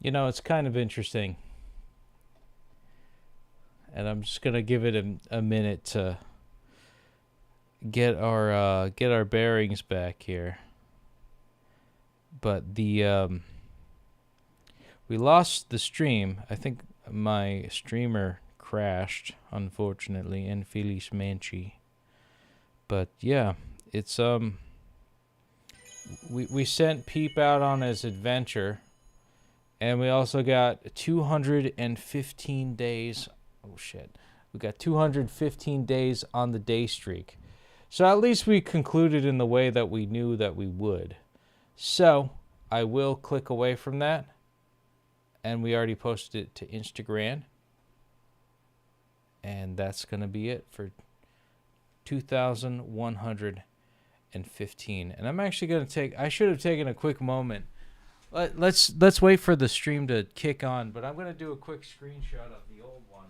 You know, it's kind of interesting. And I'm just gonna give it a minute to get our bearings back here. But the we lost the stream. I think my streamer crashed, unfortunately, infelizmente. But yeah, it's we sent Peep out on his adventure, and we also got 215 days. Oh shit. We got 215 days on the day streak. So at least we concluded in the way that we knew that we would. So I will click away from that. And we already posted it to Instagram. And that's going to be it for 2,115. And I'm actually going to I should have taken a quick moment. Let's wait for the stream to kick on. But I'm going to do a quick screenshot of the old one.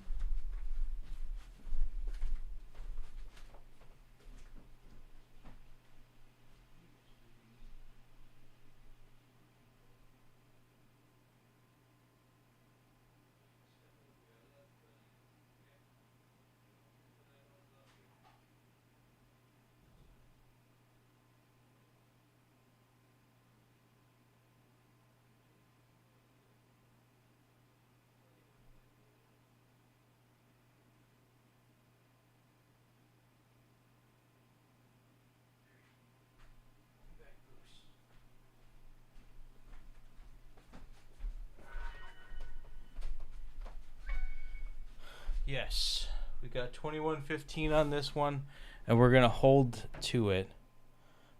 Yes, we got 2115 on this one, and we're going to hold to it.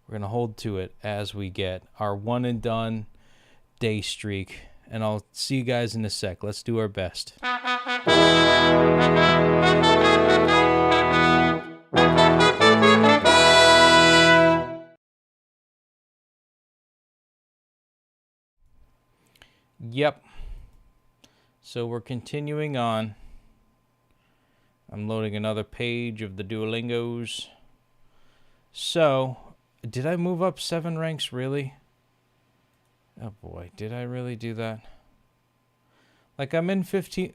We're going to hold to it as we get our one and done day streak, and I'll see you guys in a sec. Let's do our best. Yep. So we're continuing on. I'm loading another page of the Duolingos. So, did I move up 7 ranks, really? Oh boy, did I really do that? Like, I'm in 5th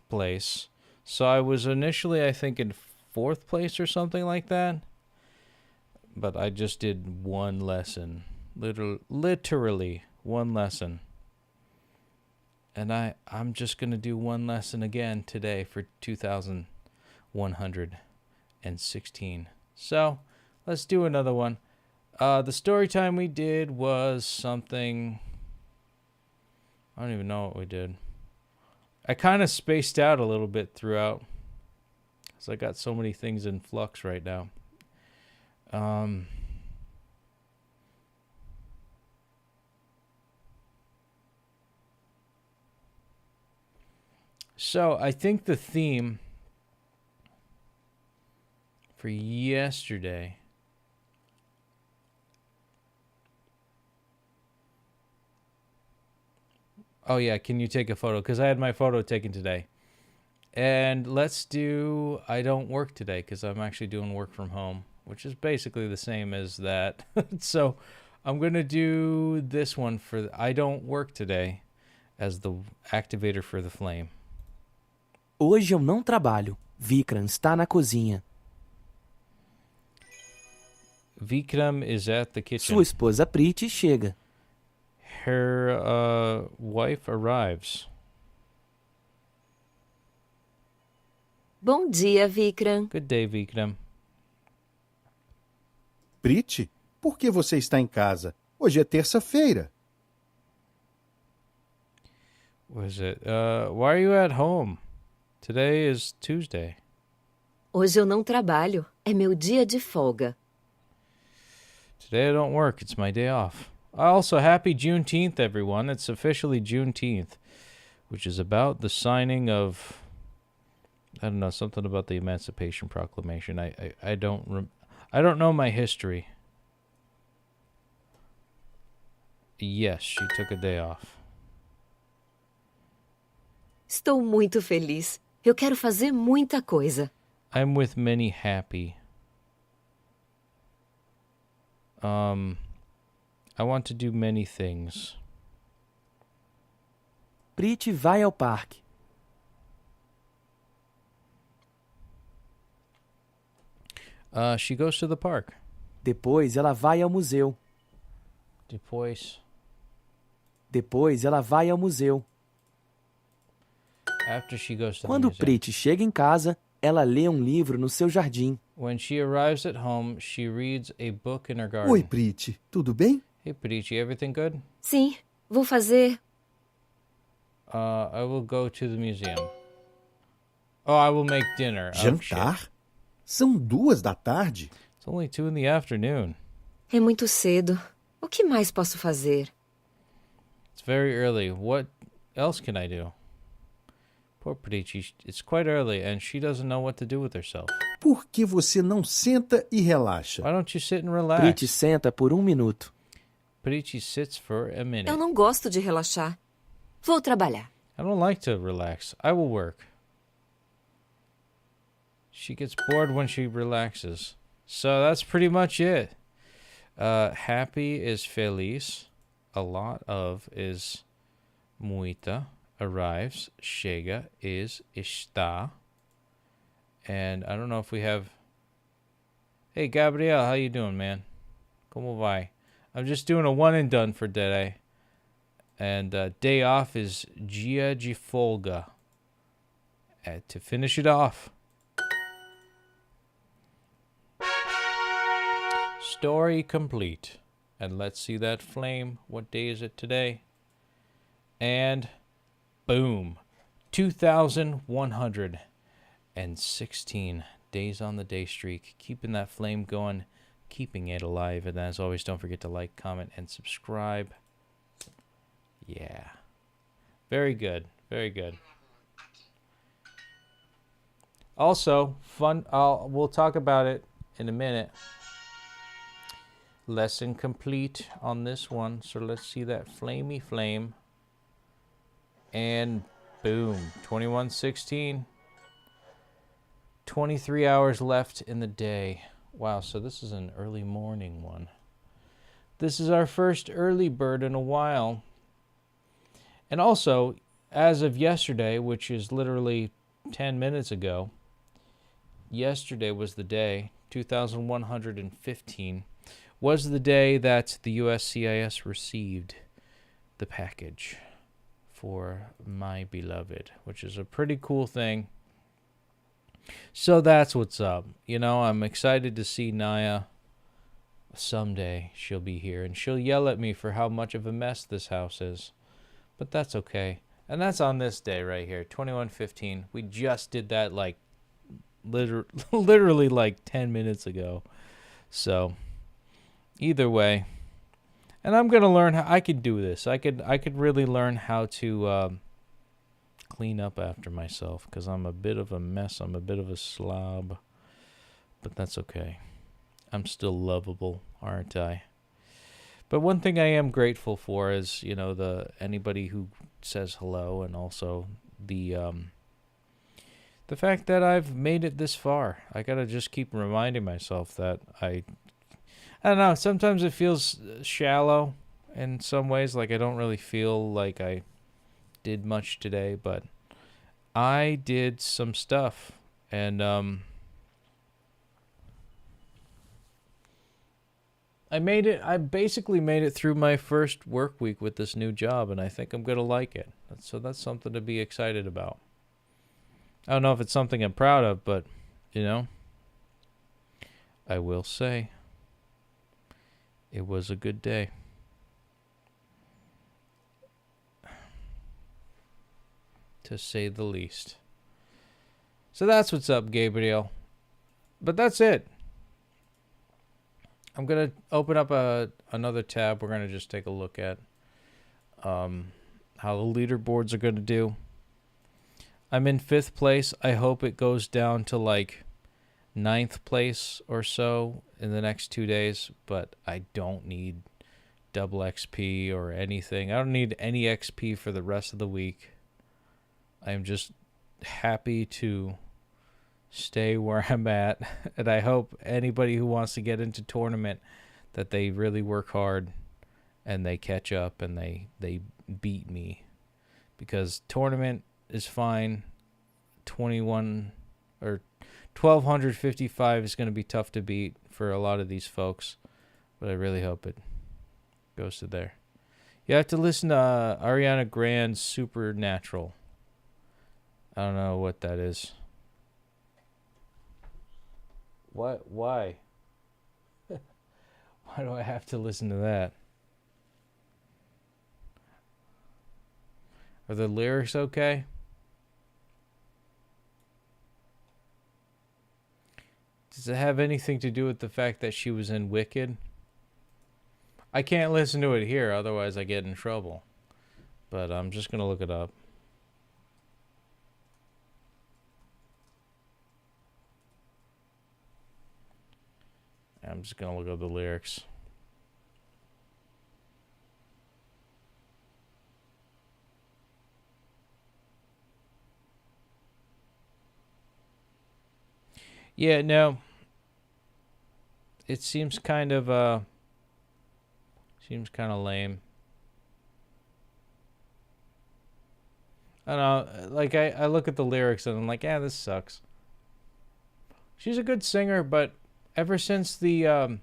place. So I was initially, I think, in 4th place or something like that. But I just did one lesson. Literally one lesson. And I'm just going to do one lesson again today for 2,116. So, let's do another one. The story time we did was something... I don't even know what we did. I kind of spaced out a little bit throughout. Because I got so many things in flux right now. So, I think the theme for yesterday... Oh, yeah, can you take a photo? Because I had my photo taken today. And let's do I don't work today, because I'm actually doing work from home, which is basically the same as that. So, I'm going to do this one for I don't work today as the activator for the flame. Hoje eu não trabalho. Vikram está na cozinha. Vikram is at the kitchen. Sua esposa Priti chega. Her wife arrives. Bom dia, Vikram. Good day, Vikram. Priti, por que você está em casa? Hoje é terça-feira. Was it? Why are you at home? Today is Tuesday. Hoje eu não trabalho. É meu dia de folga. Today I don't work. It's my day off. Also, happy Juneteenth, everyone. It's officially Juneteenth, which is about the signing of, I don't know, something about the Emancipation Proclamation. I don't know my history. Yes, she took a day off. Estou muito feliz. Eu quero fazer muita coisa. I'm with many happy. I want to do many things. Pretty vai ao parque. She goes to the park. Depois ela vai ao museu. Depois. Depois ela vai ao museu. After she goes to the Quando museum. Pretty chega em casa, ela lê um livro no seu jardim. When she arrives at home, she reads a book in her garden. Oi, Pretty. Tudo bem? Hey, Petey, everything good? Sim, vou fazer. I will go to the museum. Oh, I will make dinner. Oh, shit. Jantar? São 2 da tarde? It's only 2 in the afternoon. É muito cedo. O que mais posso fazer? It's very early. What else can I do? Poor Petey, it's quite early, and she doesn't know what to do with herself. Por que você não senta e relaxa? Why don't you sit and relax? Pretty senta por 1 minuto. Petey sits for a minute. Eu não gosto de relaxar. Vou trabalhar. I don't like to relax. I will work. She gets bored when she relaxes. So that's pretty much it. Happy is feliz. A lot of is muita. Arrives. Chega is está. And I don't know if we have... Hey, Gabriel, how you doing, man? Como vai? I'm just doing a one and done for today. And day off is dia de folga. To finish it off. Story complete. And let's see that flame. What day is it today? And boom. 2,116 days on the day streak. Keeping that flame going. Keeping it alive. And as always, don't forget to like, comment, and subscribe. Yeah. Very good. Very good. Also, fun. We'll talk about it in a minute. Lesson complete on this one. So let's see that flamey flame. And boom. 21:16. 23 hours left in the day. Wow, so this is an early morning one. This is our first early bird in a while. And also, as of yesterday, which is literally 10 minutes ago, yesterday was the day, 2115, was the day that the USCIS received the package for my beloved, which is a pretty cool thing. So that's what's up. You know, I'm excited to see Naya. Someday she'll be here, and she'll yell at me for how much of a mess this house is. But that's okay. And that's on this day right here, 2115. We just did that like literally like 10 minutes ago. So either way, and I'm going to learn how I could do this. I could really learn how to clean up after myself, because I'm a bit of a mess. I'm a bit of a slob. But that's okay. I'm still lovable, aren't I? But one thing I am grateful for is, you know, anybody who says hello, and also the fact that I've made it this far. I gotta just keep reminding myself that I don't know. Sometimes it feels shallow in some ways, like I don't really feel like I did much today, but I did some stuff, and I made it. I basically made it through my first work week with this new job, and I think I'm gonna like it. So that's something to be excited about. I don't know if it's something I'm proud of, but you know, I will say it was a good day. To say the least. So that's what's up, Gabriel. But that's it. I'm going to open up another tab. We're going to just take a look at how the leaderboards are going to do. I'm in 5th place. I hope it goes down to like 9th place or so in the next 2 days. But I don't need double XP or anything. I don't need any XP for the rest of the week. I'm just happy to stay where I'm at, and I hope anybody who wants to get into tournament that they really work hard and they catch up and they beat me, because tournament is fine. 21 or 1255 is going to be tough to beat for a lot of these folks, but I really hope it goes to there. You have to listen to Ariana Grande's Supernatural. I don't know what that is. What? Why? Why do I have to listen to that? Are the lyrics okay? Does it have anything to do with the fact that she was in Wicked? I can't listen to it here, otherwise I get in trouble. But I'm just going to look it up. I'm just going to look up the lyrics. Yeah, no. It seems kind of lame. I don't know, like I look at the lyrics and I'm like, yeah, this sucks. She's a good singer, but ever since the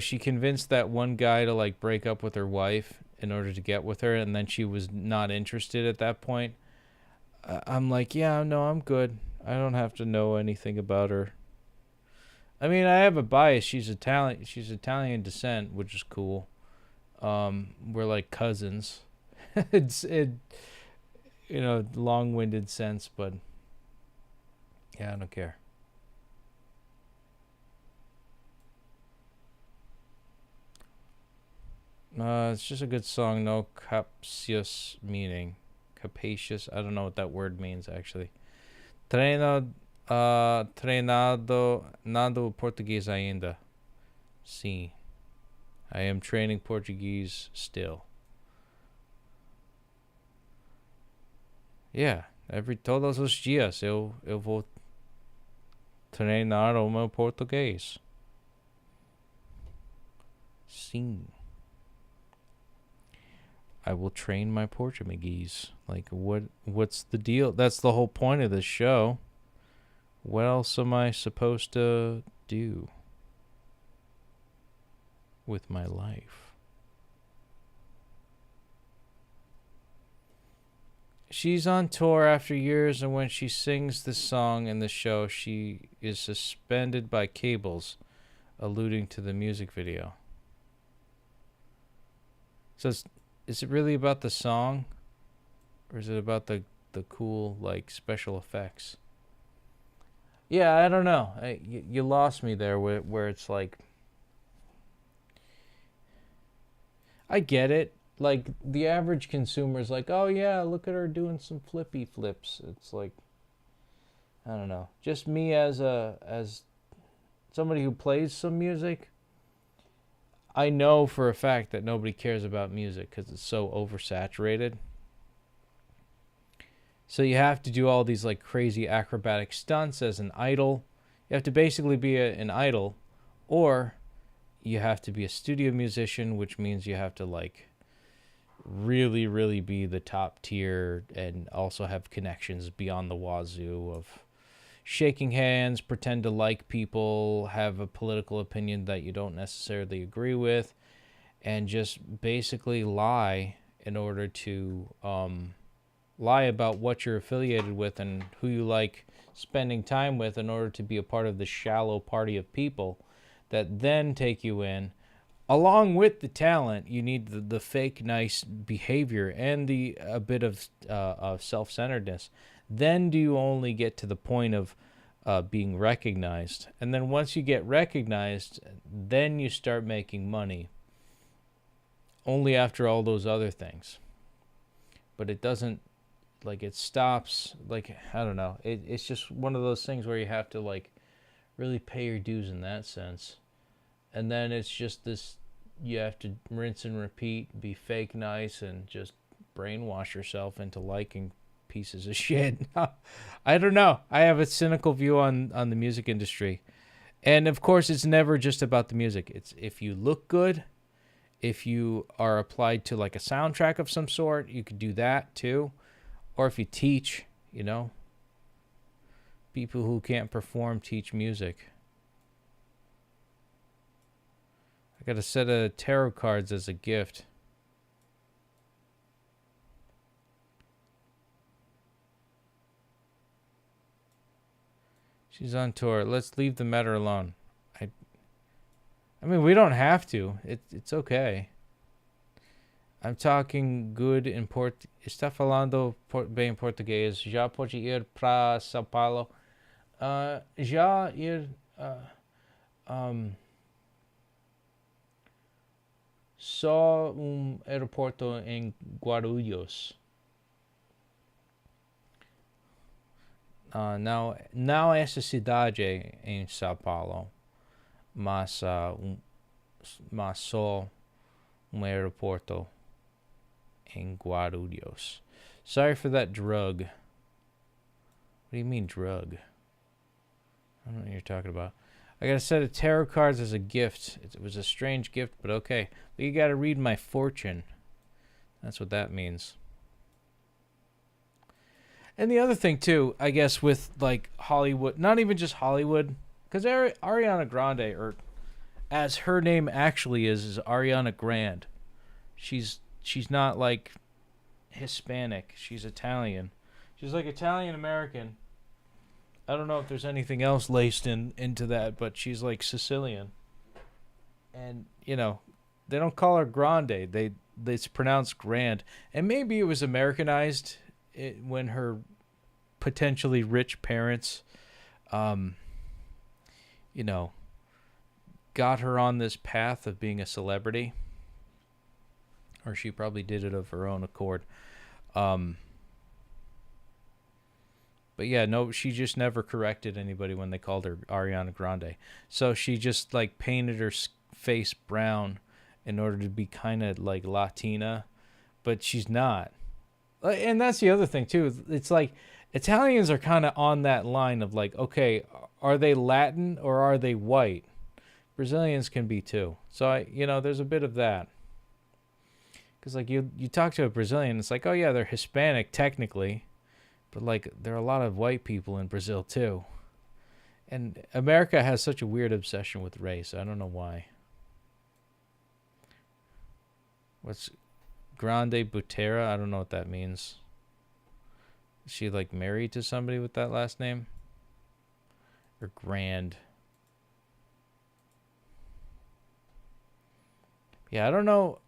she convinced that one guy to like break up with her wife in order to get with her, and then she was not interested at that point. I'm like, yeah, no, I'm good. I don't have to know anything about her. I mean, I have a bias. She's Italian descent, which is cool. We're like cousins. It's long-winded sense, but yeah, I don't care. It's just a good song. No capcious meaning. Capacious. I don't know what that word means actually. Treinado nado português ainda. Sim. I am training Portuguese still. Yeah, todos os dias eu vou treinar o meu português. Sim. I will train my Portuguese. Like, what's the deal? That's the whole point of this show. What else am I supposed to do with my life? She's on tour after years, and when she sings this song in the show, she is suspended by cables, alluding to the music video. So is it really about the song, or is it about the cool, like, special effects? Yeah, I don't know. You lost me there where it's like, I get it. Like, the average consumer is like, oh yeah, look at her doing some flippy flips. It's like, I don't know. Just me as somebody who plays some music, I know for a fact that nobody cares about music because it's so oversaturated. So you have to do all these like crazy acrobatic stunts as an idol. You have to basically be an idol, or you have to be a studio musician, which means you have to like really, really be the top tier and also have connections beyond the wazoo of shaking hands, pretend to like people, have a political opinion that you don't necessarily agree with, and just basically lie in order to lie about what you're affiliated with and who you like spending time with in order to be a part of the shallow party of people that then take you in. Along with the talent, you need the fake nice behavior and a bit of self-centeredness. Then do you only get to the point of being recognized. And then once you get recognized, then you start making money. Only after all those other things. But it doesn't, like, it stops, like, I don't know. It's just one of those things where you have to, like, really pay your dues in that sense. And then it's just this, you have to rinse and repeat, be fake nice, and just brainwash yourself into liking pieces of shit. I don't know. I have a cynical view on the music industry. And of course, it's never just about the music. It's if you look good If you are applied to like a soundtrack of some sort, you could do that too. Or if you teach, you know, people who can't perform teach music. I got a set of tarot cards as a gift. She's on tour. Let's leave the matter alone. I mean, we don't have to. It's okay. I'm talking good in Está falando bem português. Já pode ir para São Paulo. Já ir... só aeroporto em Guarulhos. Não essa cidade em São Paulo, mas só aeroporto em Guarulhos. Sorry for that drug. What do you mean drug? I don't know what you're talking about. I got a set of tarot cards as a gift. It was a strange gift, but okay. But you got to read my fortune. That's what that means. And the other thing, too, I guess, with, like, Hollywood, not even just Hollywood, because Ariana Grande, or as her name actually is Ariana Grande. She's not, like, Hispanic. She's Italian. She's, like, Italian-American. I don't know if there's anything else laced into that, but she's, like, Sicilian. And, you know, they don't call her Grande. It's pronounced Grand. And maybe it was Americanized when her potentially rich parents, you know, got her on this path of being a celebrity. Or she probably did it of her own accord. But yeah, no, she just never corrected anybody when they called her Ariana Grande. So she just, like, painted her face brown in order to be kind of, like, Latina. But she's not. And that's the other thing, too. It's like Italians are kind of on that line of, like, okay, are they Latin or are they white? Brazilians can be, too. So, there's a bit of that. Because, like, you talk to a Brazilian, it's like, oh, yeah, they're Hispanic, technically. But, like, there are a lot of white people in Brazil, too. And America has such a weird obsession with race. I don't know why. What's Grande Butera? I don't know what that means. Is she, like, married to somebody with that last name? Or Grand? Yeah, I don't know.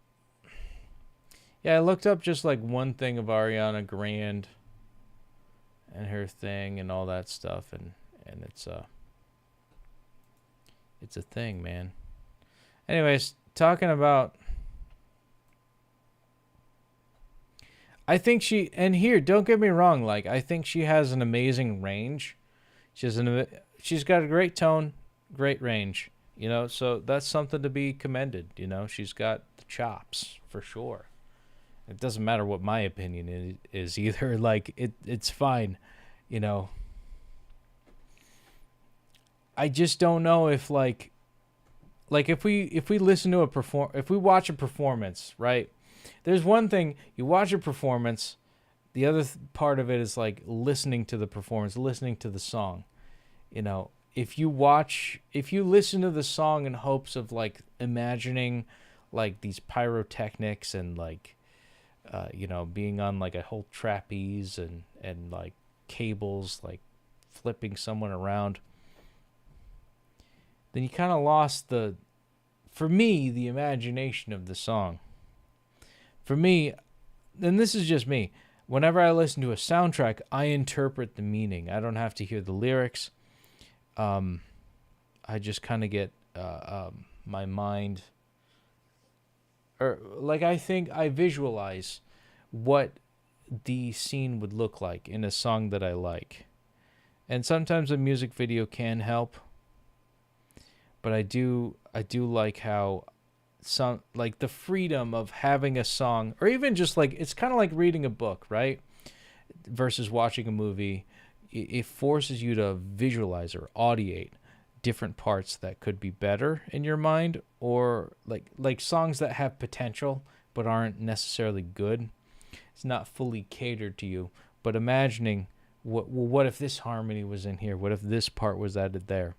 Yeah, I looked up just, like, one thing of Ariana Grande and her thing and all that stuff, and it's a thing, man. Anyways, talking about, I think and here, don't get me wrong, like, I think she has an amazing range. She's got a great tone, great range, so that's something to be commended, she's got the chops for sure. It doesn't matter what my opinion is either. Like, it's fine, I just don't know if like if we listen to if we watch a performance, right? There's one thing, you watch a performance, the other part of it is like listening to the performance, listening to the song. If you listen to the song in hopes of, like, imagining, like, these pyrotechnics and, like, being on, like, a whole trapeze and like cables, like flipping someone around, then you kind of lost the imagination of the song. For me, and this is just me, whenever I listen to a soundtrack, I interpret the meaning. I don't have to hear the lyrics. I just kind of get my mind, or like I visualize what the scene would look like in a song that I like. And sometimes a music video can help, but I do like how the freedom of having a song, or even just like, it's kind of like reading a book, right? Versus watching a movie. It forces you to visualize or audiate different parts that could be better in your mind, or like songs that have potential but aren't necessarily good. It's not fully catered to you, but imagining what if this harmony was in here? What if this part was added there?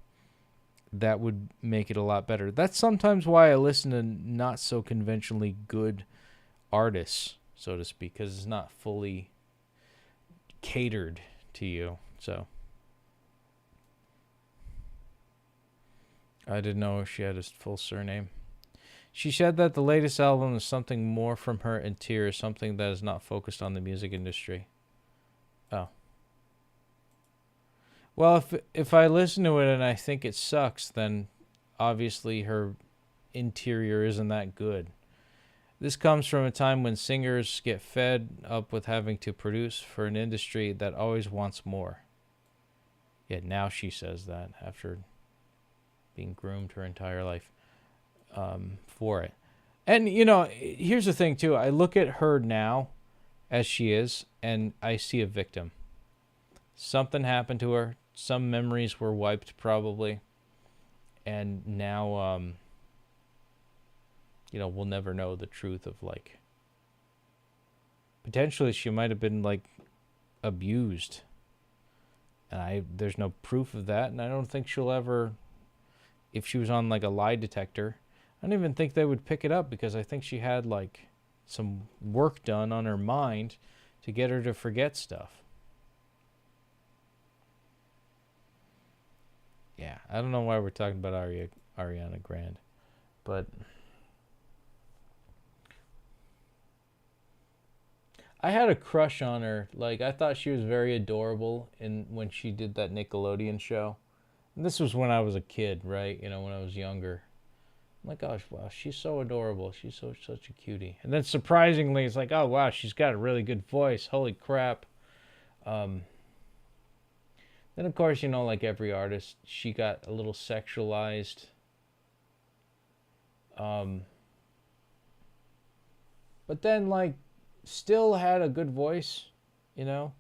That would make it a lot better. That's sometimes why I listen to not so conventionally good artists, so to speak, because it's not fully catered to you. So I didn't know she had a full surname. She said that the latest album is something more from her interior, something that is not focused on the music industry. Oh. Well, if I listen to it and I think it sucks, then obviously her interior isn't that good. This comes from a time when singers get fed up with having to produce for an industry that always wants more. Yet now she says that after being groomed her entire life for it. And, you know, here's the thing, too. I look at her now as she is, and I see a victim. Something happened to her. Some memories were wiped, probably. And now, you know, we'll never know the truth of, like, potentially she might have been, like, abused. And there's no proof of that, and I don't think she'll ever, if she was on, like, a lie detector, I don't even think they would pick it up, because I think she had, like, some work done on her mind to get her to forget stuff. Yeah, I don't know why we're talking about Ariana Grande, but I had a crush on her. Like, I thought she was very adorable when she did that Nickelodeon show. And this was when I was a kid, right? You know, when I was younger. I'm like, oh, wow, she's so adorable. She's such a cutie. And then surprisingly, it's like, oh, wow, she's got a really good voice. Holy crap. Then, of course, you know, like every artist, she got a little sexualized. But then, like, still had a good voice, you know?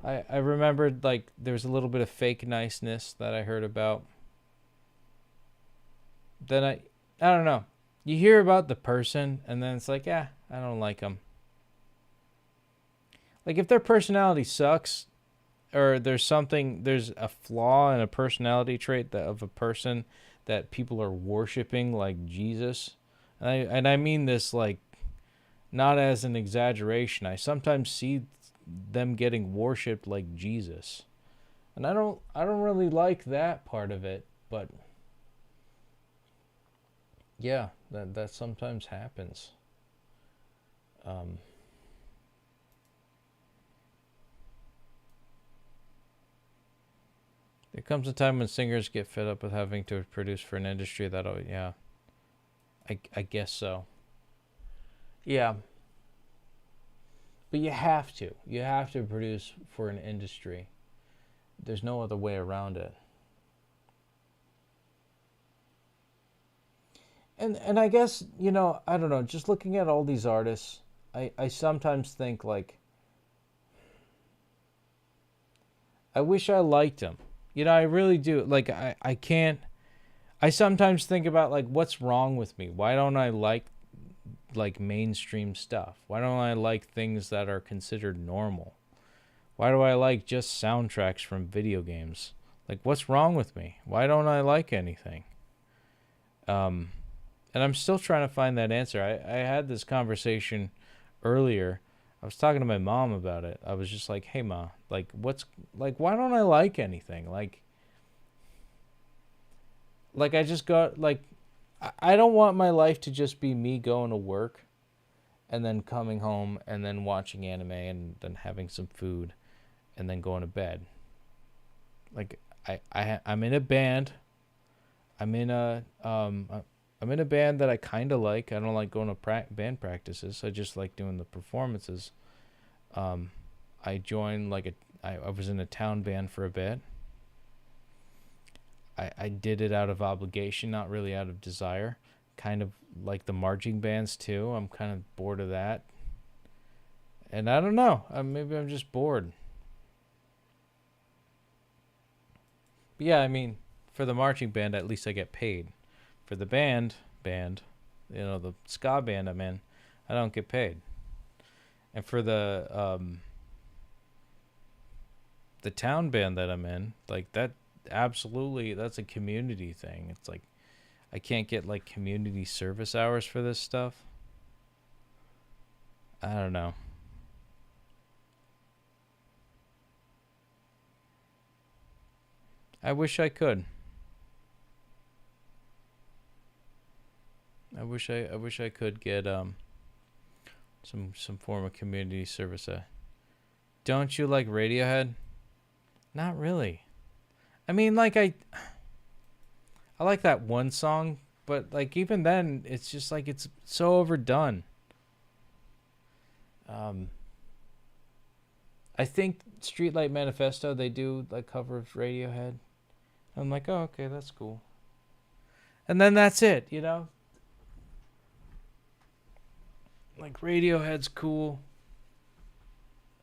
I remembered, like, there was a little bit of fake niceness that I heard about. Then I don't know. You hear about the person, and then it's like, yeah, I don't like them. Like, if their personality sucks, or there's a flaw in a personality trait of a person that people are worshiping, like Jesus, and I mean this, like, not as an exaggeration. I sometimes see them getting worshipped like Jesus, and I don't really like that part of it, but yeah, that sometimes happens. There comes a time when singers get fed up with having to produce for an industry that, oh, yeah, I guess so. Yeah. But you have to. You have to produce for an industry. There's no other way around it. And I guess, you know, I don't know, just looking at all these artists, I sometimes think, like, I wish I liked them. You know, I really do. Like, I can't. I sometimes think about, like, what's wrong with me? Why don't I like mainstream stuff? Why don't I like things that are considered normal? Why do I like just soundtracks from video games? Like, what's wrong with me? Why don't I like anything? And I'm still trying to find that answer. I had this conversation earlier. I was talking to my mom about it. I was just like, hey, Ma, like, why don't I like anything? Like I just got, like, I don't want my life to just be me going to work and then coming home and then watching anime and then having some food and then going to bed. Like, I'm in a band. I'm in a band that I kind of like. I don't like going to band practices. I just like doing the performances. I joined, I was in a town band for a bit. I did it out of obligation, not really out of desire. Kind of like the marching bands too. I'm kind of bored of that. And I don't know. Maybe I'm just bored. But yeah, I mean, for the marching band, at least I get paid. For the band, the ska band I'm in, I don't get paid. And for the town band that I'm in, like that, absolutely, that's a community thing. It's like I can't get like community service hours for this stuff. I don't know. I wish I could. I wish I could get some form of community service. Don't you like Radiohead? Not really. I mean, like I like that one song, but like even then, it's just like it's so overdone. I think Streetlight Manifesto, they do like cover of Radiohead. I'm like, oh, okay, that's cool. And then that's it, you know? Like Radiohead's cool.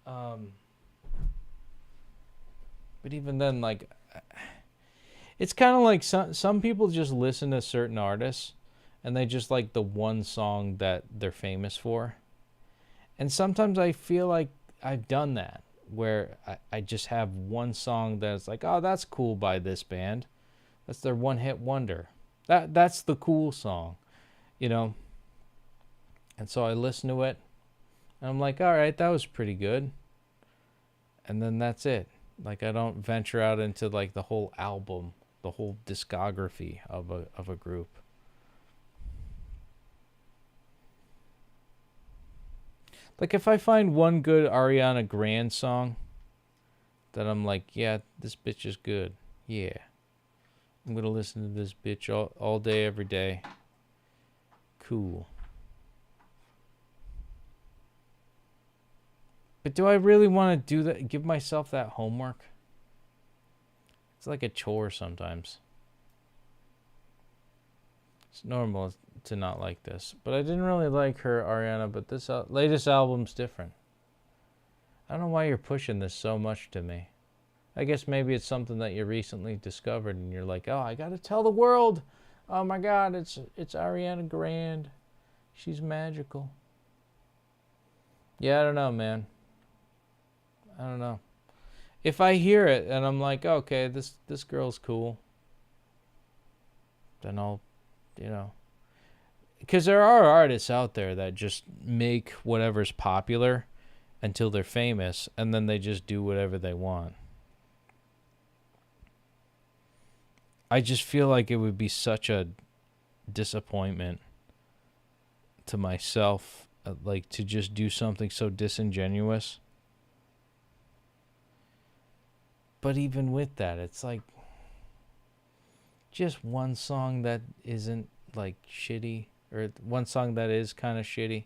But even then, like, it's kind of like some people just listen to certain artists and they just like the one song that they're famous for. And sometimes I feel like I've done that, where I just have one song that's like, oh, that's cool by this band. That's their one-hit wonder. That's the cool song, you know? And so I listen to it, and I'm like, all right, that was pretty good. And then that's it. Like, I don't venture out into, like, the whole album, the whole discography of a group. Like, if I find one good Ariana Grande song that I'm like, yeah, this bitch is good. Yeah. I'm going to listen to this bitch all day, every day. Cool. But do I really want to do that? Give myself that homework? It's like a chore sometimes. It's normal to not like this. But I didn't really like her, Ariana, but this latest album's different. I don't know why you're pushing this so much to me. I guess maybe it's something that you recently discovered and you're like, oh, I gotta tell the world. Oh my God, it's Ariana Grande. She's magical. Yeah, I don't know, man. I don't know. If I hear it and I'm like, okay, this girl's cool, then I'll, you know. Because there are artists out there that just make whatever's popular until they're famous, and then they just do whatever they want. I just feel like it would be such a disappointment to myself, like, to just do something so disingenuous. But even with that, it's like just one song that isn't like shitty, or one song that is kind of shitty.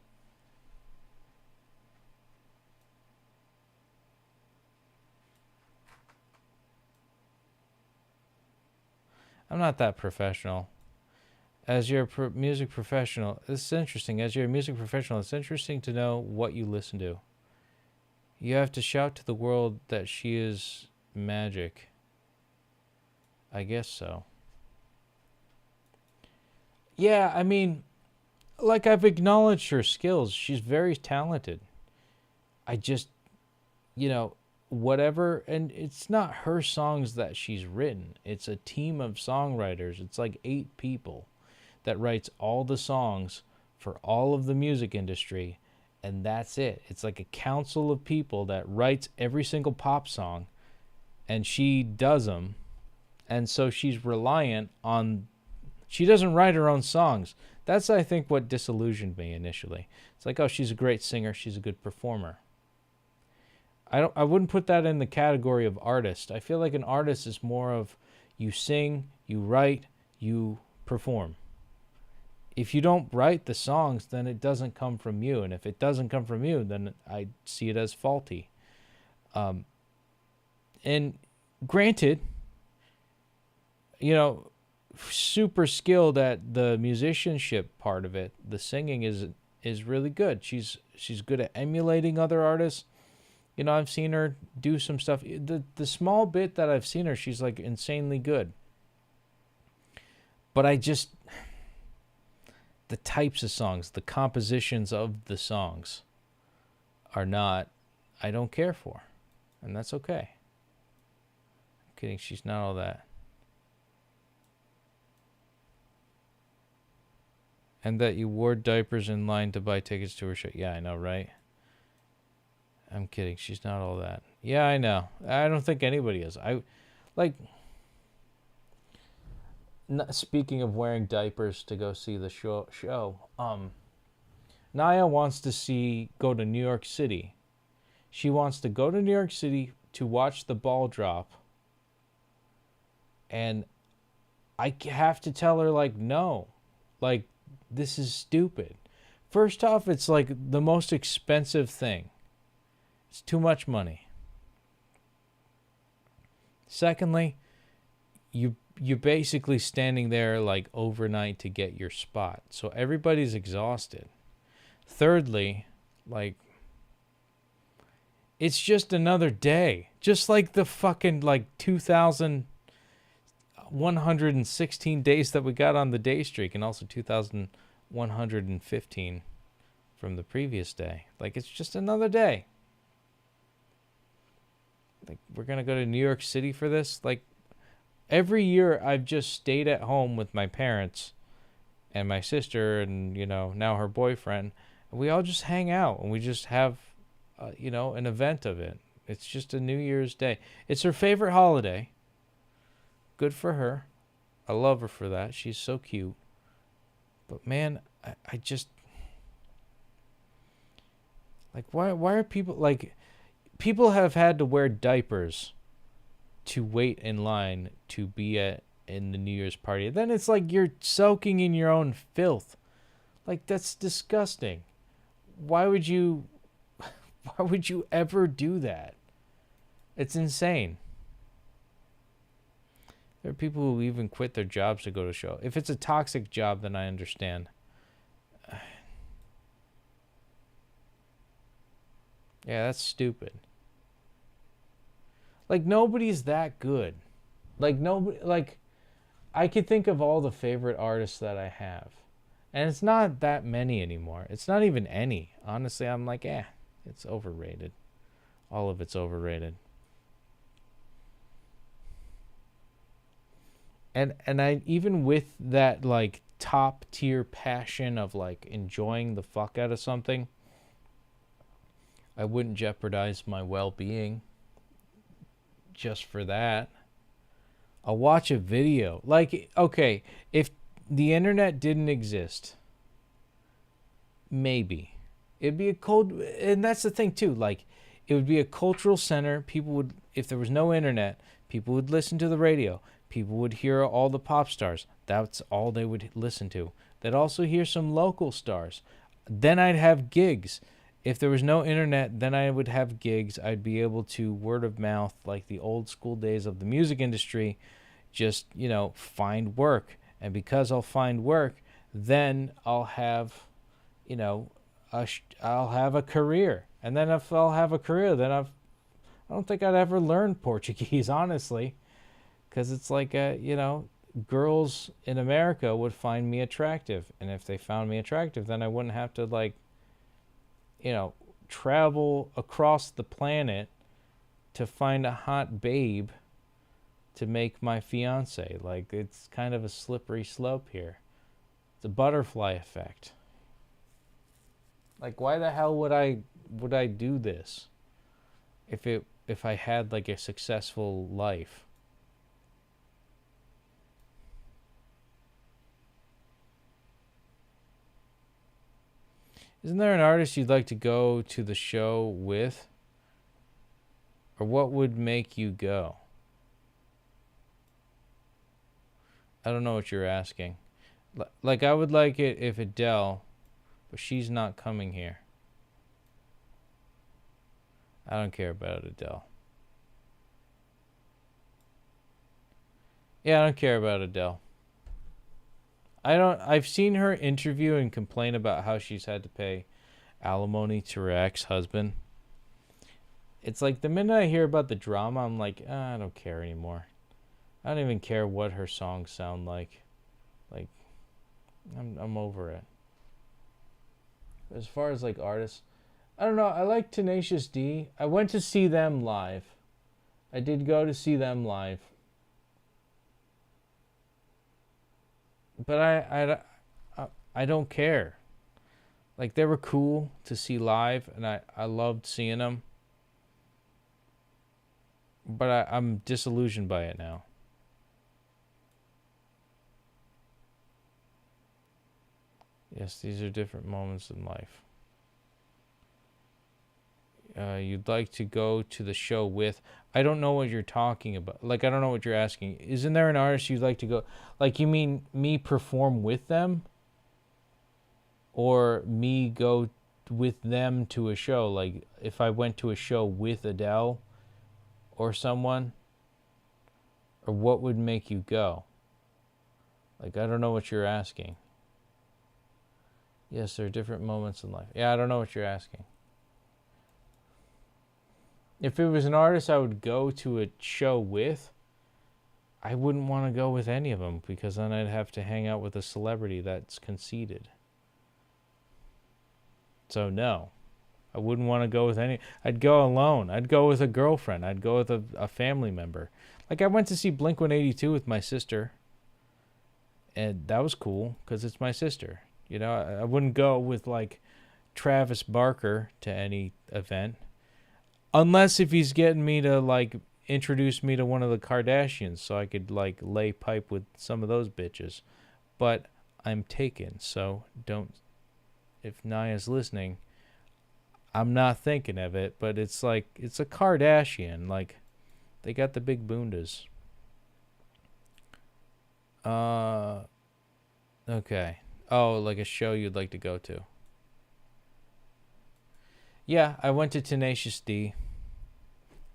I'm not that professional. As your music professional, this is interesting. As your music professional, it's interesting to know what you listen to. You have to shout to the world that she is magic. I guess so. Yeah, I mean, like, I've acknowledged her skills. She's very talented. I just, you know, whatever, and it's not her songs that she's written. It's a team of songwriters. It's like 8 people that writes all the songs for all of the music industry, and that's it. It's like a council of people that writes every single pop song, and she does them. And so she's reliant on, she doesn't write her own songs. That's, I think, what disillusioned me initially. It's like, oh, she's a great singer, she's a good performer. I wouldn't put that in the category of artist. I feel like an artist is more of, you sing, you write, you perform. If you don't write the songs, then it doesn't come from you. And if it doesn't come from you, then I see it as faulty. And granted, you know, super skilled at the musicianship part of it. The singing is really good. She's good at emulating other artists. You know, I've seen her do some stuff. The small bit that I've seen her, she's like insanely good. But I just, the types of songs, the compositions of the songs are not, I don't care for. And that's okay. I'm kidding, she's not all that. And that you wore diapers in line to buy tickets to her show. Yeah, I know, right? I'm kidding, she's not all that. Yeah, I know. I don't think anybody is. Speaking of wearing diapers to go see the show, Naya wants to go to New York City. She wants to go to New York City to watch the ball drop. And I have to tell her, like, no. Like, this is stupid. First off, it's like the most expensive thing. It's too much money. Secondly, you're basically standing there like overnight to get your spot. So everybody's exhausted. Thirdly, like, it's just another day. Just like the fucking like 2,116 days that we got on the day streak, and also 2,115 from the previous day. Like, it's just another day. Like, we're going to go to New York City for this? Like, every year I've just stayed at home with my parents and my sister and, you know, now her boyfriend. And we all just hang out and we just have, you know, an event of it. It's just a New Year's Day. It's her favorite holiday. Good for her. I love her for that. She's so cute. But, man, I just... Like, why are people... Like, people have had to wear diapers to wait in line to be in the New Year's party. Then it's like you're soaking in your own filth. Like, that's disgusting. Why would you ever do that? It's insane. There are people who even quit their jobs to go to a show. If it's a toxic job, then I understand. Yeah, that's stupid. Like, nobody's that good. Like, nobody, like, I could think of all the favorite artists that I have. And it's not that many anymore. It's not even any. Honestly, I'm like, it's overrated. All of it's overrated. And I, even with that, like, top tier passion of, like, enjoying the fuck out of something, I wouldn't jeopardize my well-being just for that. I'll watch a video. Like, okay, if the internet didn't exist, maybe it'd be and that's the thing too, like, it would be a cultural center. People would, if there was no internet, people would listen to the radio. People would hear all the pop stars. That's all they would listen to. They'd also hear some local stars. Then I'd have gigs. If there was no internet, then I would have gigs. I'd be able to word of mouth, like the old school days of the music industry, just, you know, find work. And because I'll find work, then I'll have, you know, I'll have a career. And then if I'll have a career, then I don't think I'd ever learn Portuguese, honestly. Because it's like, you know, girls in America would find me attractive. And if they found me attractive, then I wouldn't have to, like, you know, travel across the planet to find a hot babe to make my fiance. Like, it's kind of a slippery slope here. It's a butterfly effect. Like, why the hell would I do this if I had, like, a successful life? Isn't there an artist you'd like to go to the show with? Or what would make you go? I don't know what you're asking. Like, I would like it if Adele, but she's not coming here. I don't care about Adele. Yeah, I don't care about Adele. I've seen her interview and complain about how she's had to pay alimony to her ex-husband. It's like, the minute I hear about the drama, I'm like, I don't care anymore. I don't even care what her songs sound like. Like, I'm over it. As far as like artists, I don't know. I like Tenacious D. I went to see them live. I did go to see them live. But I don't care. Like, they were cool to see live, and I loved seeing them. But I'm disillusioned by it now. Yes, these are different moments in life. You'd like to go to the show with... I don't know what you're talking about. Like, I don't know what you're asking. Isn't there an artist you'd like to go... Like, you mean me perform with them? Or me go with them to a show? Like, if I went to a show with Adele or someone? Or what would make you go? Like, I don't know what you're asking. Yes, there are different moments in life. Yeah, I don't know what you're asking. If it was an artist I would go to a show with, I wouldn't want to go with any of them, because then I'd have to hang out with a celebrity that's conceited. So no, I wouldn't want to go with any. I'd go alone. I'd go with a girlfriend. I'd go with a family member. Like, I went to see Blink-182 with my sister, and that was cool because it's my sister. You know, I wouldn't go with like Travis Barker to any event. Unless if he's getting me to like introduce me to one of the Kardashians so I could like lay pipe with some of those bitches. But I'm taken, so don't. If Naya's listening, I'm not thinking of it, but it's like, it's a Kardashian. Like, they got the big boondas. Okay. Oh, like a show you'd like to go to. Yeah, I went to Tenacious D.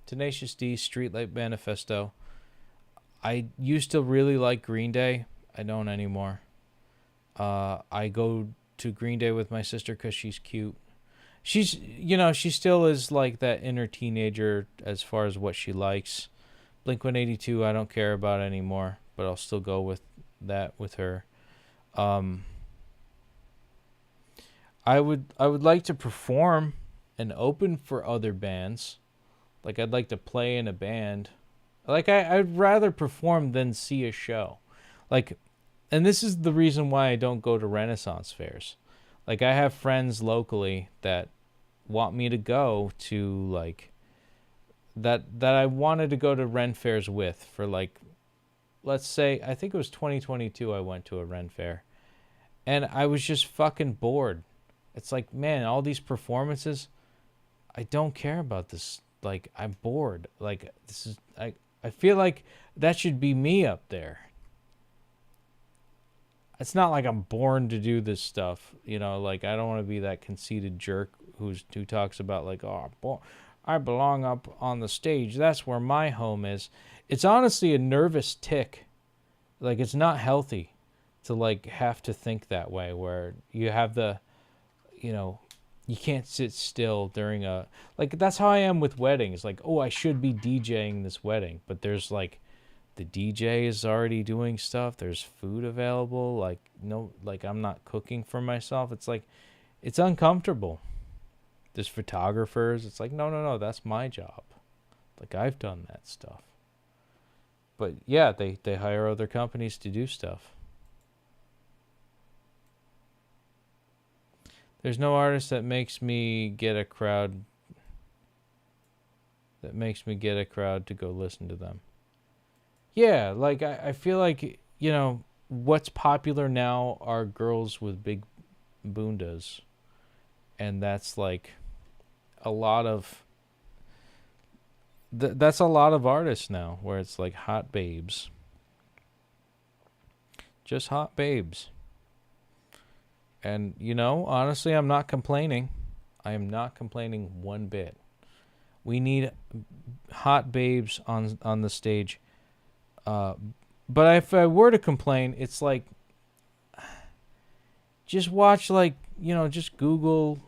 Tenacious D, Streetlight Manifesto. I used to really like Green Day. I don't anymore. I go to Green Day with my sister because she's cute. She's, you know, she still is like that inner teenager as far as what she likes. Blink-182 I don't care about anymore, but I'll still go with that with her. I would like to perform and open for other bands. Like, I'd like to play in a band. Like, I'd rather perform than see a show. Like, and this is the reason why I don't go to Renaissance fairs. Like, I have friends locally that want me to go to, like, that I wanted to go to Ren fairs with for, like, let's say, I think it was 2022 I went to a Ren fair. And I was just fucking bored. It's like, man, all these performances, I don't care about this. Like, I'm bored. Like, this is, I feel like that should be me up there. It's not like I'm born to do this stuff, you know. Like, I don't want to be that conceited jerk who talks about like, oh, I belong up on the stage. That's where my home is. It's honestly a nervous tick. Like, it's not healthy to like have to think that way, where you have the, you know, you can't sit still during a, like, that's how I am with weddings. Like, oh, I should be DJing this wedding, but there's like, the DJ is already doing stuff. There's food available. Like, no, like, I'm not cooking for myself. It's like, it's uncomfortable. There's photographers. It's like, no, that's my job. Like, I've done that stuff. But yeah, they hire other companies to do stuff. There's no artist that makes me get a crowd to go listen to them. Yeah, like, I feel like, you know, what's popular now are girls with big boondas. And that's like a lot of... that's a lot of artists now, where it's like hot babes. Just hot babes. And, you know, honestly, I'm not complaining. I am not complaining one bit. We need hot babes on the stage. But if I were to complain, it's like, just watch, like, you know, just Google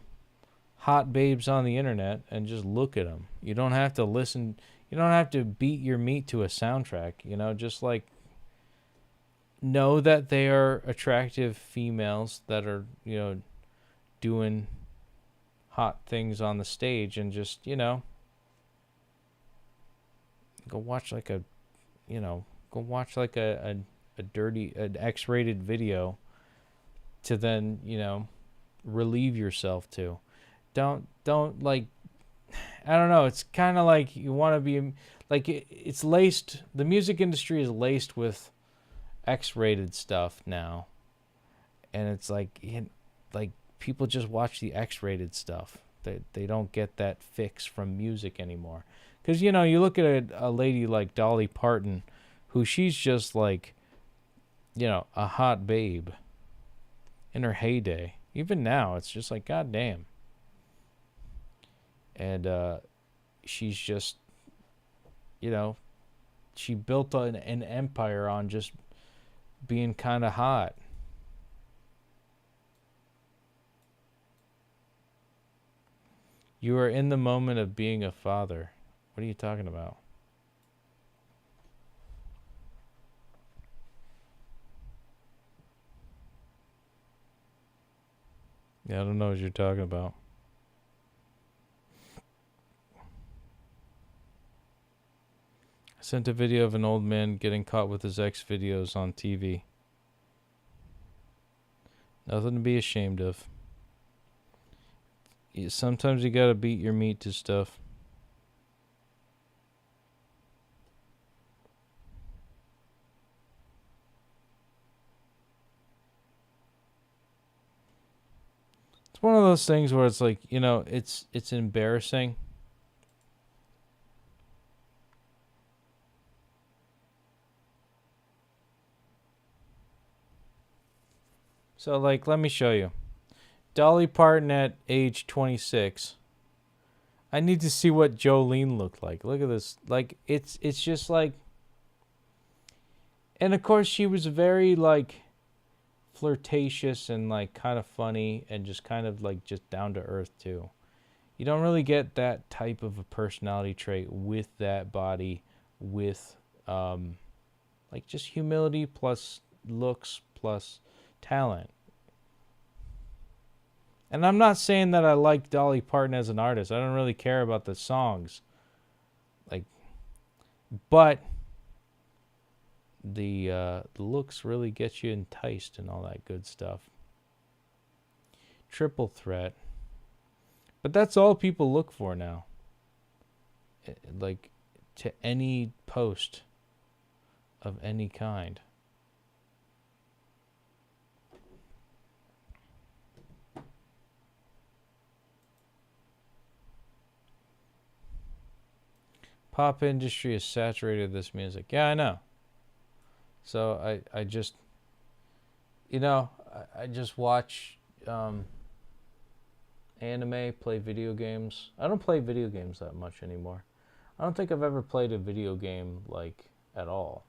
hot babes on the internet and just look at them. You don't have to listen. You don't have to beat your meat to a soundtrack, you know, just like know that they are attractive females that are, doing hot things on the stage, and just, go watch like a, a dirty, an X-rated video to then, relieve yourself to. Don't like, I don't know. It's kind of like you want to be like, it's laced. The music industry is laced with X-rated stuff now, and it's like people just watch the X-rated stuff. They don't get that fix from music anymore. Because you look at a lady like Dolly Parton, who she's just like, a hot babe in her heyday. Even now, it's just like, goddamn. And she's just, she built an empire on just being kind of hot. You are in the moment of being a father. What are you talking about? Yeah, I don't know what you're talking about. I sent a video of an old man getting caught with his ex videos on TV. Nothing to be ashamed of. Sometimes you gotta beat your meat to stuff. It's one of those things where it's like, it's embarrassing. So, like, let me show you. Dolly Parton at age 26. I need to see what Jolene looked like. Look at this. Like, it's just like... And, of course, she was very, like, flirtatious and, like, kind of funny and just kind of, like, just down to earth, too. You don't really get that type of a personality trait with that body, with, like, just humility plus looks plus talent. And I'm not saying that I like Dolly Parton as an artist. I don't really care about the songs. Like, but the looks really get you enticed and all that good stuff. Triple threat. But that's all people look for now. Like, to any post of any kind. Pop industry is saturated with this music. Yeah, I know. So I just, I just watch anime, play video games. I don't play video games that much anymore. I don't think I've ever played a video game, like, at all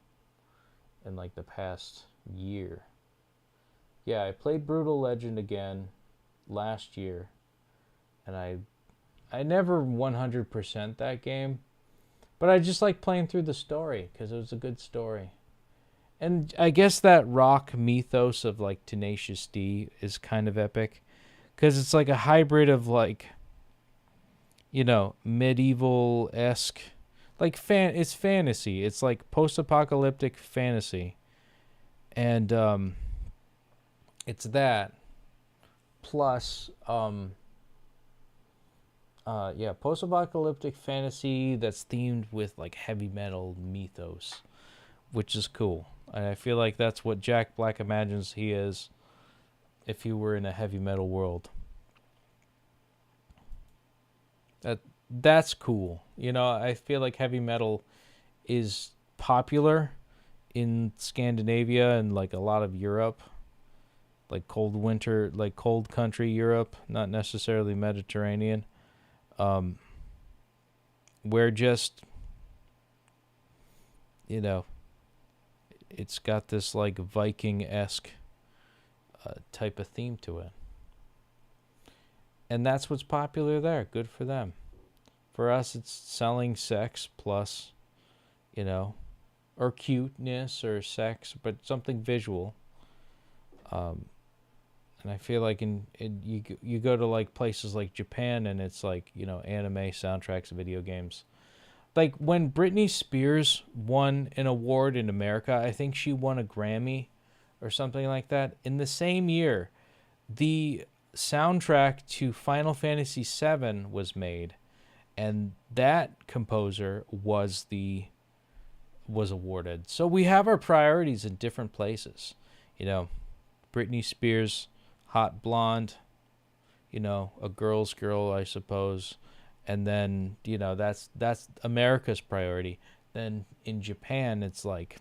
in, like, the past year. Yeah, I played Brutal Legend again last year, and I never 100% that game. But I just like playing through the story because it was a good story. And I guess that rock mythos of, like, Tenacious D is kind of epic because it's like a hybrid of, like, medieval-esque, like, it's fantasy. It's like post-apocalyptic fantasy. And it's that plus post-apocalyptic fantasy that's themed with, like, heavy metal mythos, which is cool. And I feel like that's what Jack Black imagines he is if he were in a heavy metal world. That's cool. I feel like heavy metal is popular in Scandinavia and, like, a lot of Europe, like cold winter, like cold country Europe, not necessarily Mediterranean. Where just, it's got this, like, Viking-esque type of theme to it. And that's what's popular there. Good for them. For us, it's selling sex plus, or cuteness or sex, but something visual. And I feel like you go to like places like Japan and it's like, anime soundtracks, video games. Like when Britney Spears won an award in America, I think she won a Grammy or something like that. In the same year, the soundtrack to Final Fantasy VII was made, and that composer was awarded. So we have our priorities in different places. Britney Spears, hot blonde, a girl's girl, I suppose. And then, that's America's priority. Then in Japan, it's like,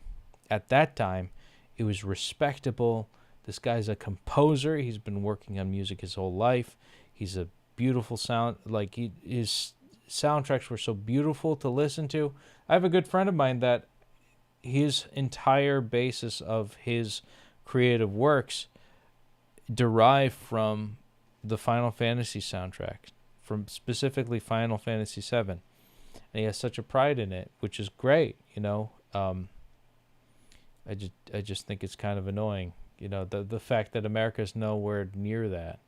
at that time, it was respectable. This guy's a composer. He's been working on music his whole life. He's a beautiful sound. Like, his soundtracks were so beautiful to listen to. I have a good friend of mine that his entire basis of his creative works derive from the Final Fantasy soundtrack, from specifically Final Fantasy VII. And he has such a pride in it, which is great, I just think it's kind of annoying, the fact that America's nowhere near that.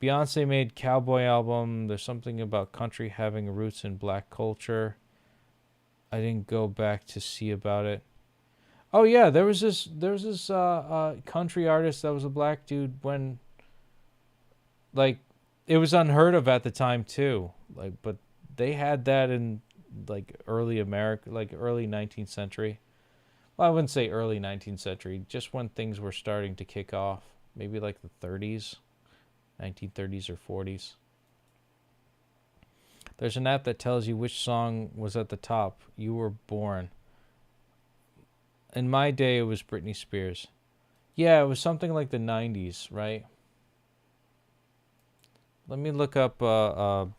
Beyonce made Cowboy album. There's something about country having roots in black culture. I didn't go back to see about it. Oh yeah, there was this country artist that was a black dude when, like, it was unheard of at the time too. Like, but they had that in like early America, like early 19th century. Well, I wouldn't say early 19th century, just when things were starting to kick off. Maybe like the 30s, 1930s or 40s. There's an app that tells you which song was at the top. You Were Born. In my day, it was Britney Spears. Yeah, it was something like the 90s, right? Let me look up like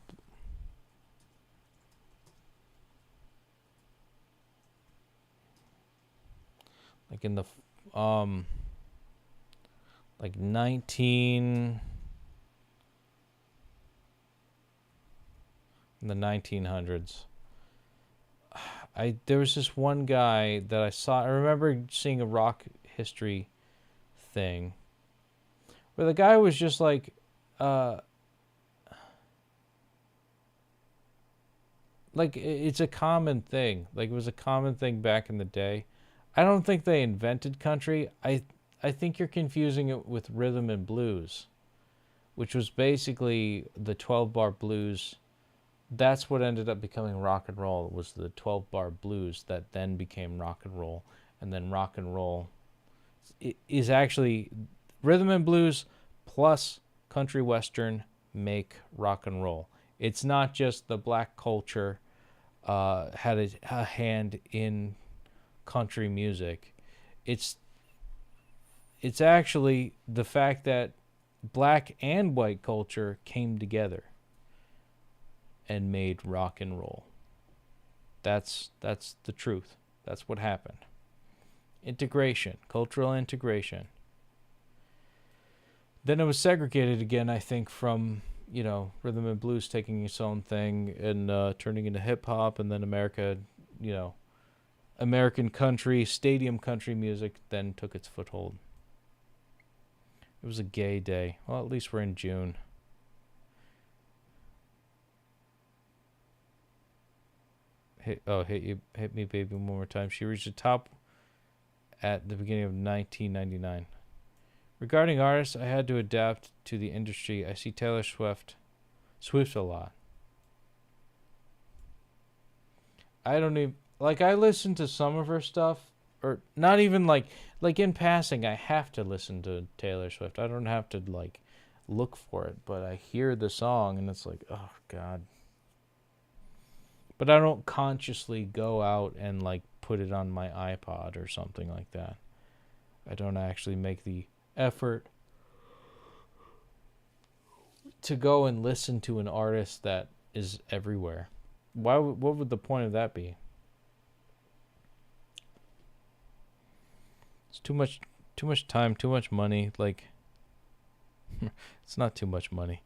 in the like 19 in the 1900s. There was this one guy that I saw. I remember seeing a rock history thing where the guy was just like it's a common thing. Like, it was a common thing back in the day. I don't think they invented country. I think you're confusing it with rhythm and blues, which was basically the 12-bar blues. That's what ended up becoming rock and roll. It was the 12-bar blues that then became rock and roll. And then rock and roll is actually rhythm and blues plus country western make rock and roll. It's not just the black culture had a hand in country music. It's actually the fact that black and white culture came together and made rock and roll. That's the truth. That's what happened. Integration, cultural integration. Then it was segregated again, I think, from rhythm and blues taking its own thing and turning into hip hop, and then America, American country, stadium country music then took its foothold. It was a gay day. Well, at least we're in June. Hit me, baby, one more time. She reached the top at the beginning of 1999. Regarding artists, I had to adapt to the industry. I see Taylor Swift a lot. I don't even, I listen to some of her stuff, or not even like in passing, I have to listen to Taylor Swift. I don't have to look for it, but I hear the song and it's like, oh God. But I don't consciously go out and put it on my iPod or something like that. I don't actually make the effort to go and listen to an artist that is everywhere. What would the point of that be? It's too much time, too much money. It's not too much money.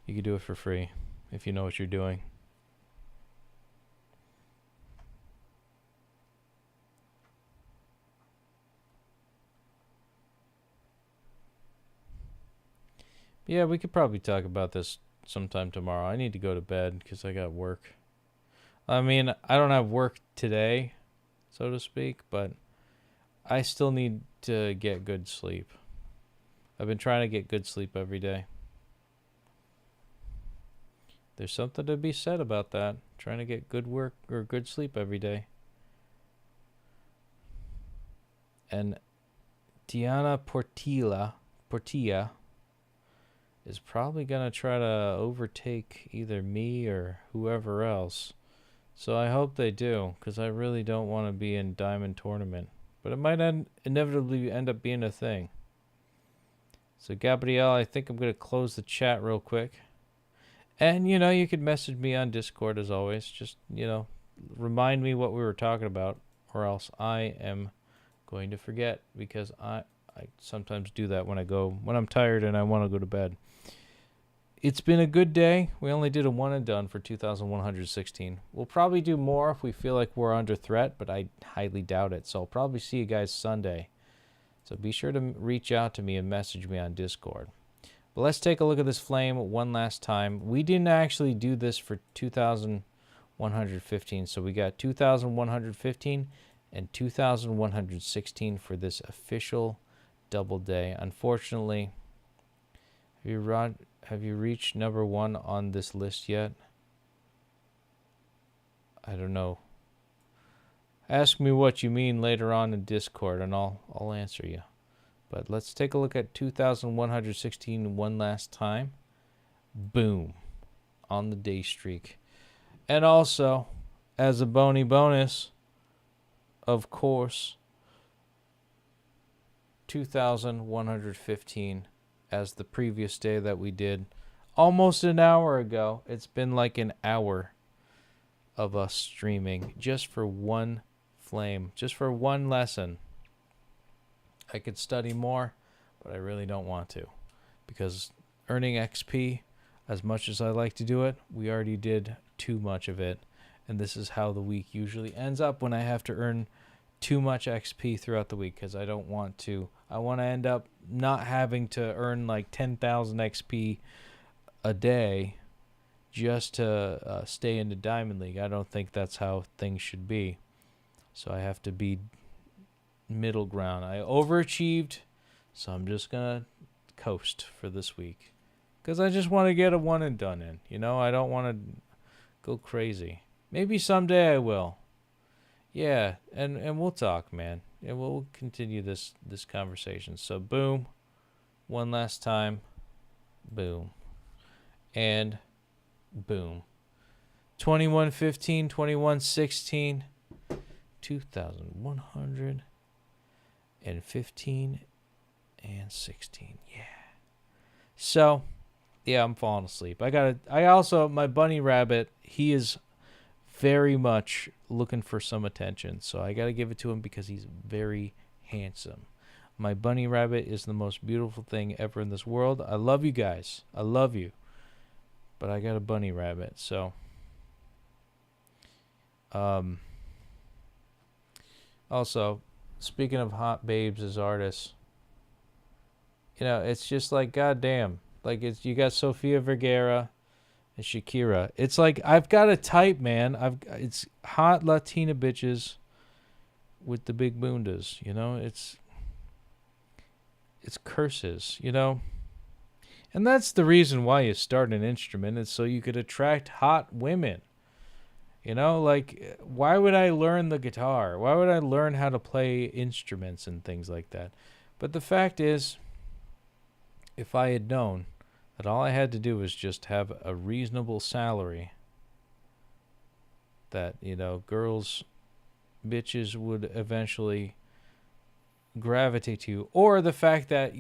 You could do it for free if you know what you're doing. Yeah, we could probably talk about this sometime tomorrow. I need to go to bed because I got work. I mean, I don't have work today, so to speak, but I still need to get good sleep. I've been trying to get good sleep every day. There's something to be said about that. Trying to get good work or good sleep every day. And Diana Portilla is probably going to try to overtake either me or whoever else. So I hope they do, because I really don't want to be in Diamond Tournament. But it might inevitably end up being a thing. So Gabrielle, I think I'm going to close the chat real quick. And, you could message me on Discord as always. Just, remind me what we were talking about, or else I am going to forget, because I sometimes do that when I'm tired and I want to go to bed. It's been a good day. We only did a one and done for 2,116. We'll probably do more if we feel like we're under threat, but I highly doubt it. So I'll probably see you guys Sunday. So be sure to reach out to me and message me on Discord. But let's take a look at this flame one last time. We didn't actually do this for 2,115. So we got 2,115 and 2,116 for this official double day. Unfortunately, have you reached number 1 on this list yet? I don't know. Ask me what you mean later on in Discord and I'll answer you. But let's take a look at 2,116 one last time. Boom. On the day streak. And also, as a bony bonus, of course, 2,115 as the previous day that we did almost an hour ago. It's been like an hour of us streaming just for one flame, just for one lesson. I could study more, but I really don't want to, because earning XP, as much as I like to do it, we already did too much of it, and this is how the week usually ends up when I have to earn too much XP throughout the week, because I don't want to. I want to end up not having to earn like 10,000 XP a day just to stay in the Diamond League. I don't think that's how things should be. So I have to be middle ground. I overachieved, so I'm just going to coast for this week, because I just want to get a one and done in. I don't want to go crazy. Maybe someday I will. Yeah, and we'll talk, man. And we'll continue this conversation. So boom, one last time, boom, and boom. 2115, 2116, 2,115 and 16. Yeah. So, yeah, I'm falling asleep. My bunny rabbit, he is very much looking for some attention, so I gotta give it to him because he's very handsome. My bunny rabbit is the most beautiful thing ever in this world. I love you guys. I love you. But I got a bunny rabbit, so also, speaking of hot babes as artists, it's just like, goddamn, like you got Sofia Vergara and Shakira. It's like, I've got a type, man. It's hot Latina bitches with the big bundas, it's curses, and that's the reason why you start an instrument, is so you could attract hot women. Like, why would I learn the guitar? Why would I learn how to play instruments and things like that? But the fact is, if I had known that all I had to do was just have a reasonable salary, that, bitches would eventually gravitate to, or the fact that,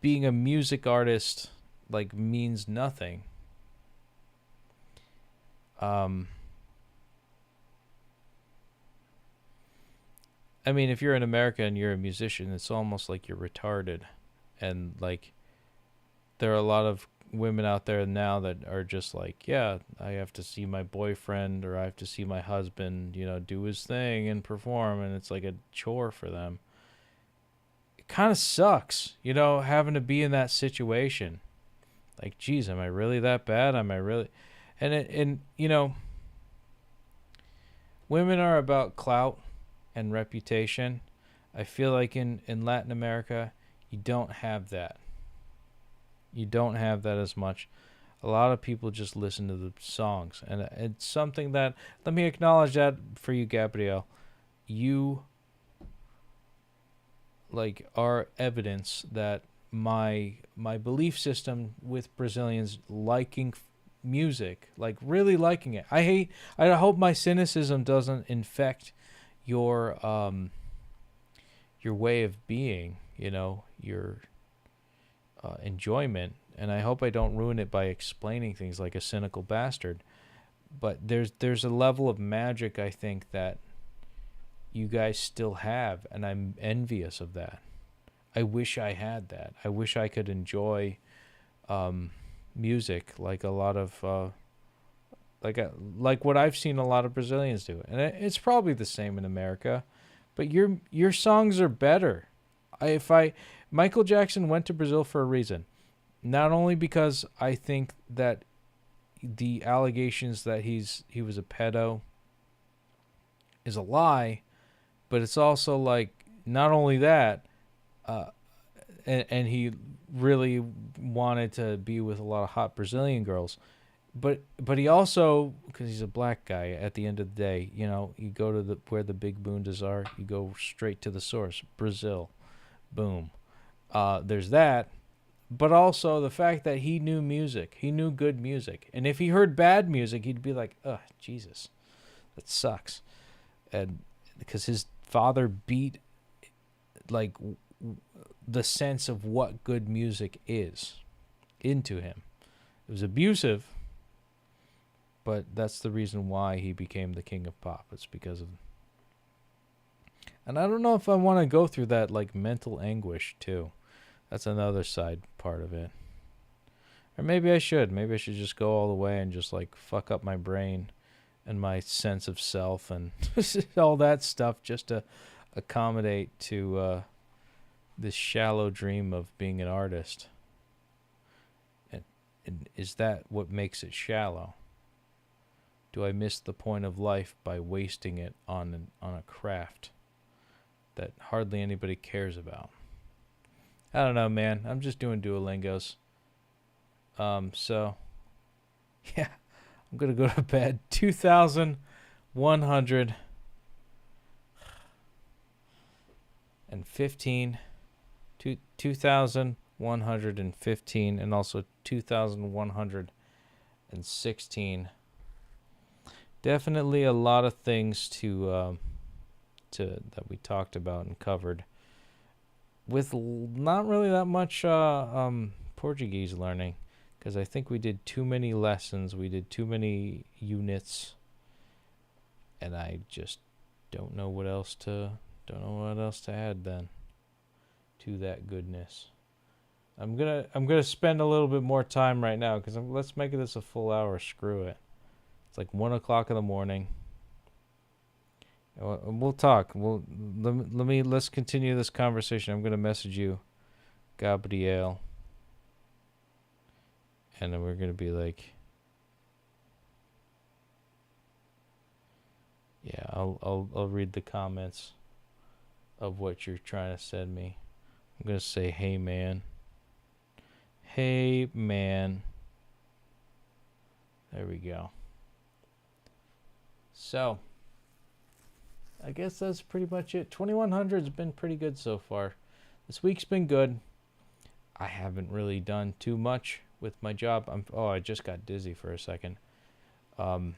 being a music artist, like, means nothing. I mean, if you're in America and you're a musician, it's almost like you're retarded. And, like, there are a lot of women out there now that are just like, yeah, I have to see my boyfriend, or I have to see my husband, do his thing and perform, and it's like a chore for them. kind of sucks, you know, having to be in that situation. Like, geez, am I really that bad? Am I really? And you know, women are about clout and reputation. I feel like in Latin America, you don't have that. You don't have that as much. A lot of people just listen to the songs, and it's something that, let me acknowledge that for you, Gabrielle. You like are evidence that my belief system with Brazilians liking music, like really liking it. I hope my cynicism doesn't infect your way of being, you know, your enjoyment, and I hope I don't ruin it by explaining things like a cynical bastard. But there's a level of magic, I think, that you guys still have, and I'm envious of that. I wish I had that. I wish I could enjoy music like a lot of like what I've seen a lot of Brazilians do, and it's probably the same in America. But your songs are better. Michael Jackson went to Brazil for a reason, not only because I think that the allegations that he was a pedo is a lie, but it's also like not only that, and he really wanted to be with a lot of hot Brazilian girls, but he also, because he's a black guy, at the end of the day, you know, you go to where the big bundas are, you go straight to the source, Brazil, boom. There's that, but also the fact that he knew music, he knew good music, and if he heard bad music, he'd be like, "Ugh, Jesus, that sucks," and because his father beat like the sense of what good music is into him. It was abusive, but that's the reason why he became the king of pop. It's because of, and I don't know if I want to go through that like mental anguish too. That's another side part of it. Or maybe I should. Maybe I should just go all the way and just like fuck up my brain and my sense of self and all that stuff just to accommodate to this shallow dream of being an artist. And is that what makes it shallow? Do I miss the point of life by wasting it on a craft that hardly anybody cares about? I don't know, man. I'm just doing Duolingos. So, yeah, I'm going to go to bed. 2,115, 2,115, and also 2,116. Definitely a lot of things to that we talked about and covered, with not really that much Portuguese learning, because I think we did too many lessons, we did too many units, and I just don't know what else to add then to that goodness. I'm gonna spend a little bit more time right now, because let's make this a full hour. Screw it. It's like 1 o'clock in the morning. We'll talk. Let's continue this conversation. I'm gonna message you, Gabrielle, and then we're gonna be like, yeah, I'll read the comments of what you're trying to send me. I'm gonna say, hey man. Hey man. There we go. So, I guess that's pretty much it. 2100's been pretty good so far. This week's been good. I haven't really done too much with my job. I just got dizzy for a second. And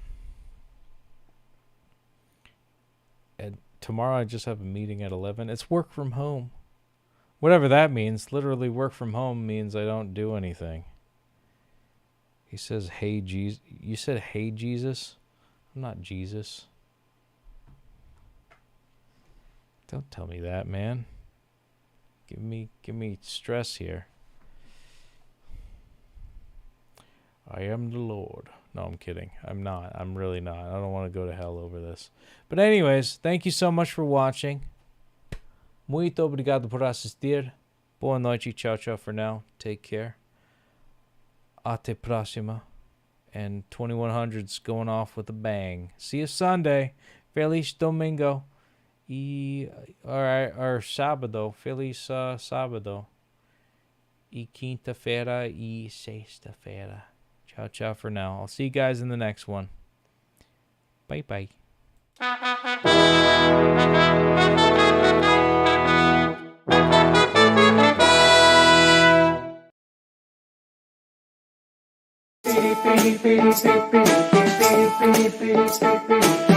tomorrow I just have a meeting at 11. It's work from home. Whatever that means. Literally work from home means I don't do anything. He says, hey, Jesus. You said, hey, Jesus? I'm not Jesus. Don't tell me that, man. Give me stress here. I am the Lord. No, I'm kidding. I'm not. I'm really not. I don't want to go to hell over this. But anyways, thank you so much for watching. Muito obrigado por assistir. Boa noite. Tchau, tchau for now. Take care. Até próxima. And 2100's going off with a bang. See you Sunday. Feliz domingo. Or sábado. Feliz sábado. E quinta-feira e sexta-feira. Ciao, ciao for now. I'll see you guys in the next one. Bye, bye. Petey, Petey, Petey, Petey, Petey, Petey, Petey, Petey, Petey.